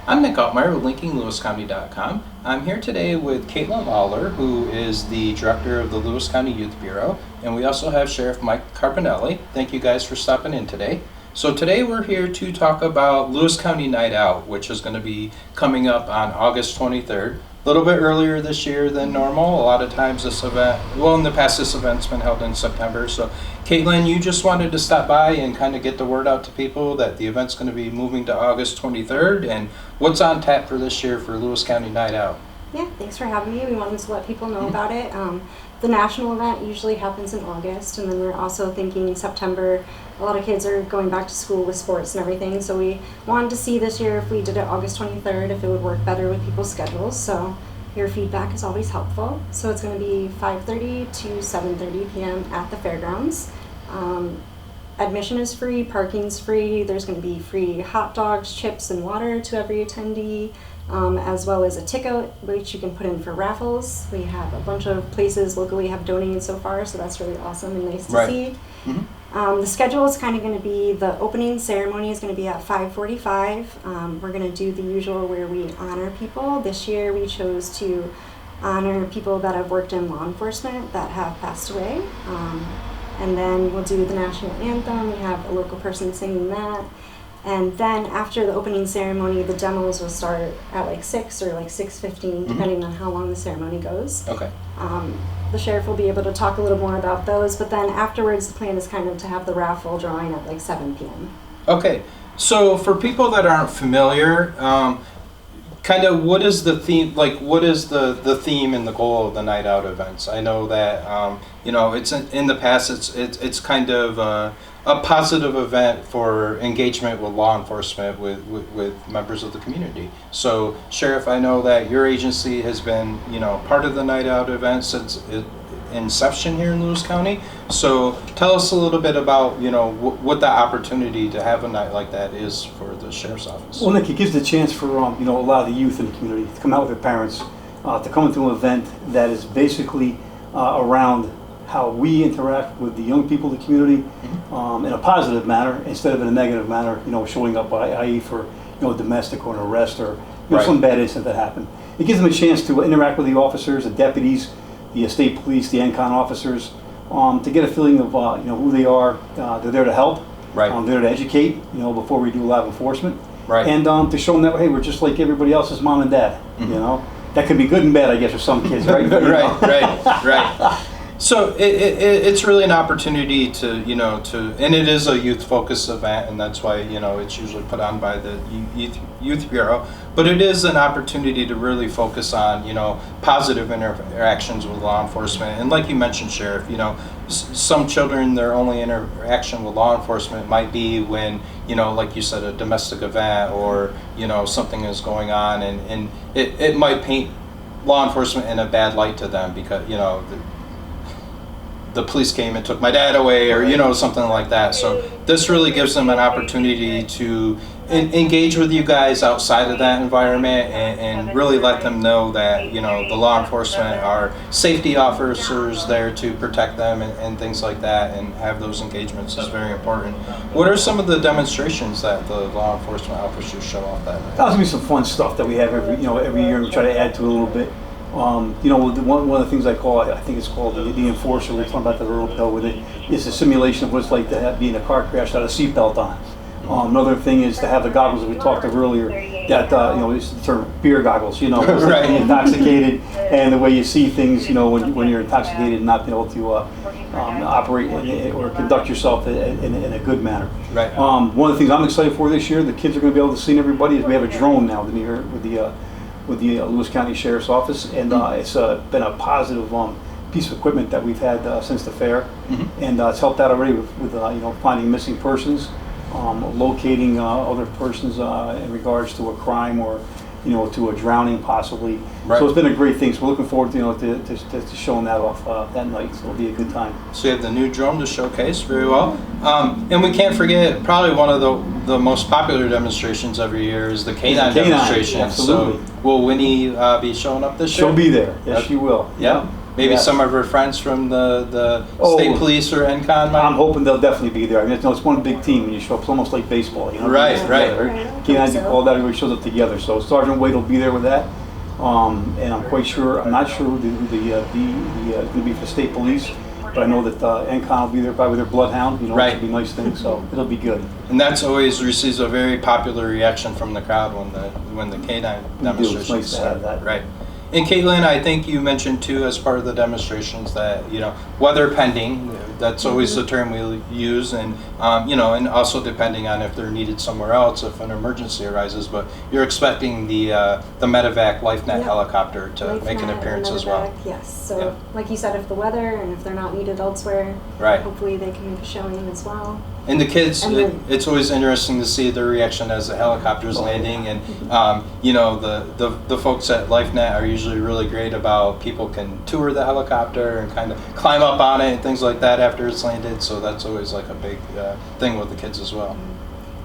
I'm Nick Altmeyer with linkinglewiscounty.com. I'm here today with Caitlin Lawler, who is the director of the Lewis County Youth Bureau, and we also have Sheriff Mike Carpinelli. Thank you guys for stopping in today. So today we're here to talk about Lewis County Night Out, which is going to be coming up on August 23rd. A little bit earlier this year than normal. A lot of times this event, well, in the past this event's been held in September. So Caitlin, you just wanted to stop by and kind of get the word out to people that the event's going to be moving to August 23rd, and what's on tap for this year for Lewis County Night Out. Yeah, thanks for having me. We wanted to let people know about it. The national event usually happens in August, and then we're also thinking September. A lot of kids are going back to school with sports and everything, so we wanted to see this year if we did it August 23rd, if it would work better with people's schedules. So your feedback is always helpful. So it's going to be 5:30 to 7:30 p.m. at the Fairgrounds. Admission is free, parking's free. There's going to be free hot dogs, chips, and water to every attendee, as well as a ticket which you can put in for raffles. We have a bunch of places locally have donated so far, so that's really awesome and nice to see. Mm-hmm. The schedule is kind of going to be, the opening ceremony is going to be at 5:45. We're going to do the usual where we honor people. This year we chose to honor people that have worked in law enforcement that have passed away. And then we'll do the national anthem. We have a local person singing that. And then after the opening ceremony, the demos will start at like 6 or like 6:15, depending on how long the ceremony goes. Okay. The sheriff will be able to talk a little more about those, but then afterwards the plan is kind of to have the raffle drawing at like 7 p.m. Okay. So for people that aren't familiar, kind of what is the theme, like what is the theme and the goal of the Night Out events? I know that, it's in the past, it's kind of a positive event for engagement with law enforcement, with members of the community. So Sheriff, I know that your agency has been, part of the Night Out event since inception here in Lewis County. So tell us a little bit about, what the opportunity to have a night like that is for the Sheriff's Office. Well, Nick, it gives the chance for, a lot of the youth in the community to come out with their parents, to come into an event that is basically around how we interact with the young people of the community in a positive manner instead of in a negative manner, showing up, i.e. for, domestic or an arrest or Right. some bad incident that happened. It gives them a chance to interact with the officers, the deputies, the state police, the NCON officers, to get a feeling of who they are. They're there to help. Right. They're there to educate, before we do live enforcement. Right. And to show them that, hey, we're just like everybody else's mom and dad. That could be good and bad, I guess, for some kids, right? Right. So it's really an opportunity to, and it is a youth-focused event, and that's why, it's usually put on by the Youth Bureau, but it is an opportunity to really focus on, positive interactions with law enforcement. And like you mentioned, Sheriff, some children, their only interaction with law enforcement might be when, like you said, a domestic event or, something is going on, and it might paint law enforcement in a bad light to them because, the police came and took my dad away, or something like that. So this really gives them an opportunity to engage with you guys outside of that environment and really let them know that the law enforcement are safety officers there to protect them and things like that, and have those engagements is very important. What are some of the demonstrations that the law enforcement officers show off that night? There's gonna be some fun stuff that we have every year. We try to add to it a little bit. One of the things I think it's called the Enforcer. We talked about that a little bit with it. Is a simulation of what it's like to be in a car crash without a seatbelt on. Another thing is to have the goggles that we talked of earlier. That is the term beer goggles. Right. Intoxicated, and the way you see things. When you're intoxicated, and not being able to operate or conduct yourself in a good manner. Right. One of the things I'm excited for this year, the kids are going to be able to see everybody. Is we have a drone now with the Lewis County Sheriff's Office, and it's been a positive piece of equipment that we've had since the fair, and it's helped out already with finding missing persons, locating other persons in regards to a crime or to a drowning possibly. Right. So it's been a great thing. So we're looking forward to showing that off that night. So it'll be a good time. So you have the new drone to showcase very well, and we can't forget probably one of the most popular demonstrations every year is the K9 demonstration. Absolutely. So will Winnie be showing up this year? She'll be there. Yes, she will. Yeah. maybe Yes. some of her friends from the Oh, state police or NCON might? I'm hoping they'll definitely be there. I mean, it's one big team when you show up. It's almost like baseball, you know? Right, Everybody's right. together. Right. Canines get called out, everybody shows up together. So Sergeant Wade will be there with that. And I'm quite sure, I'm not sure who the going to be for the state police, but I know that NCON will be there probably with their bloodhound, you know, Right. which would be a nice thing. So it'll be good. And that's always receives a very popular reaction from the crowd when the canine It's demonstrations nice to have that. Right. And Caitlin, I think you mentioned too, as part of the demonstrations, that weather pending. That's always the term we use, and and also depending on if they're needed somewhere else, if an emergency arises. But you're expecting the medevac LifeNet Yep. helicopter to Life make an Net appearance and as well. medevac, yes. So, Yeah. like you said, if the weather and if they're not needed elsewhere, Right. hopefully they can make a showing as well. And the kids, And then- it's always interesting to see their reaction as the helicopter's landing. And, the folks at LifeNet are usually really great about people can tour the helicopter and kind of climb up on it and things like that after it's landed. So that's always like a big thing with the kids as well.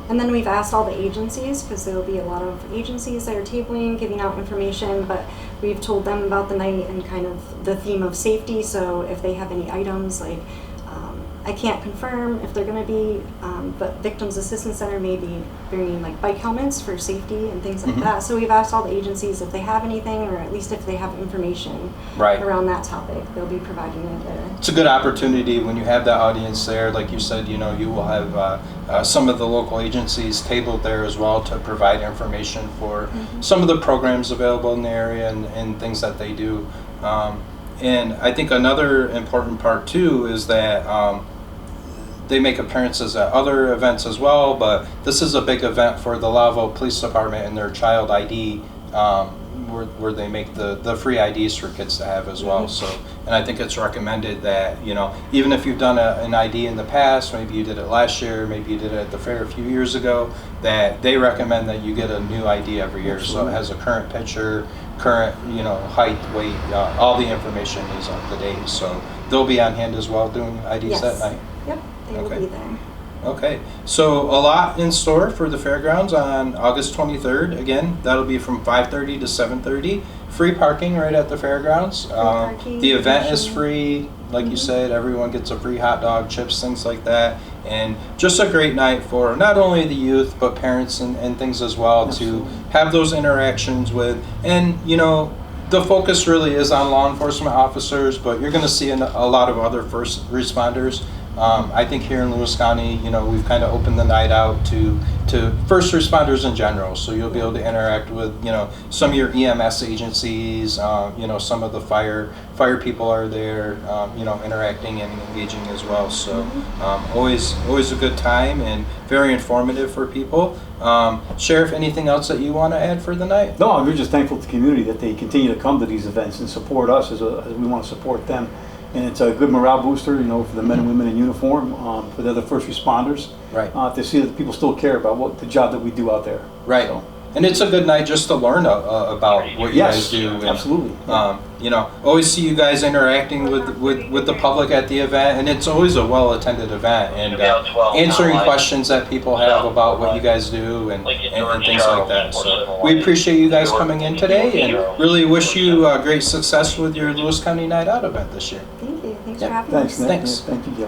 And then we've asked all the agencies, because there will be a lot of agencies that are tabling, giving out information, but we've told them about the night and kind of the theme of safety. So if they have any items, like I can't confirm if they're going to be, but Victims Assistance Center may be bringing like bike helmets for safety and things like Mhm. that. So we've asked all the agencies if they have anything, or at least if they have information Right. around that topic, they'll be providing it there. It's a good opportunity when you have that audience there. Like you said, you will have some of the local agencies tabled there as well to provide information for some of the programs available in the area and things that they do. And I think another important part too is that they make appearances at other events as well, but this is a big event for the Lowville Police Department and their child ID, where they make the free IDs for kids to have as well. So, and I think it's recommended that, even if you've done an ID in the past, maybe you did it last year, maybe you did it at the fair a few years ago, that they recommend that you get a new ID every year. So it has a current picture, current, height, weight, all the information is up to date. So they'll be on hand as well doing IDs Yes. that night. Yep, they will Okay. be there. Okay, so a lot in store for the Fairgrounds on August 23rd. Again, that'll be from 5:30 to 7:30. Free parking right at the Fairgrounds. Parking, The event is admission. free, like you said. Everyone gets a free hot dog, chips, things like that. And just a great night for not only the youth, but parents and things as well, to have those interactions with. And, the focus really is on law enforcement officers, but you're going to see a lot of other first responders. I think here in Lewis County, we've kind of opened the night out to first responders in general. So you'll be able to interact with, some of your EMS agencies, some of the fire people are there, interacting and engaging as well. So always a good time and very informative for people. Sheriff, anything else that you want to add for the night? No, we're just thankful to the community that they continue to come to these events and support us as we want to support them. And it's a good morale booster, for the men and women in uniform, for the other first responders. Right. To see that people still care about the job that we do out there. Right. So, And it's a good night just to learn about what you yes, guys do. And, absolutely. always see you guys interacting with the public at the event, and it's always a well-attended event, and answering questions that people have about what you guys do and things like that. So we appreciate you guys coming in today, and really wish you great success with your Lewis County Night Out event this year. Thank you. Thanks Yep. for having Thanks, us. Nick. Thanks. Thank you, Gil.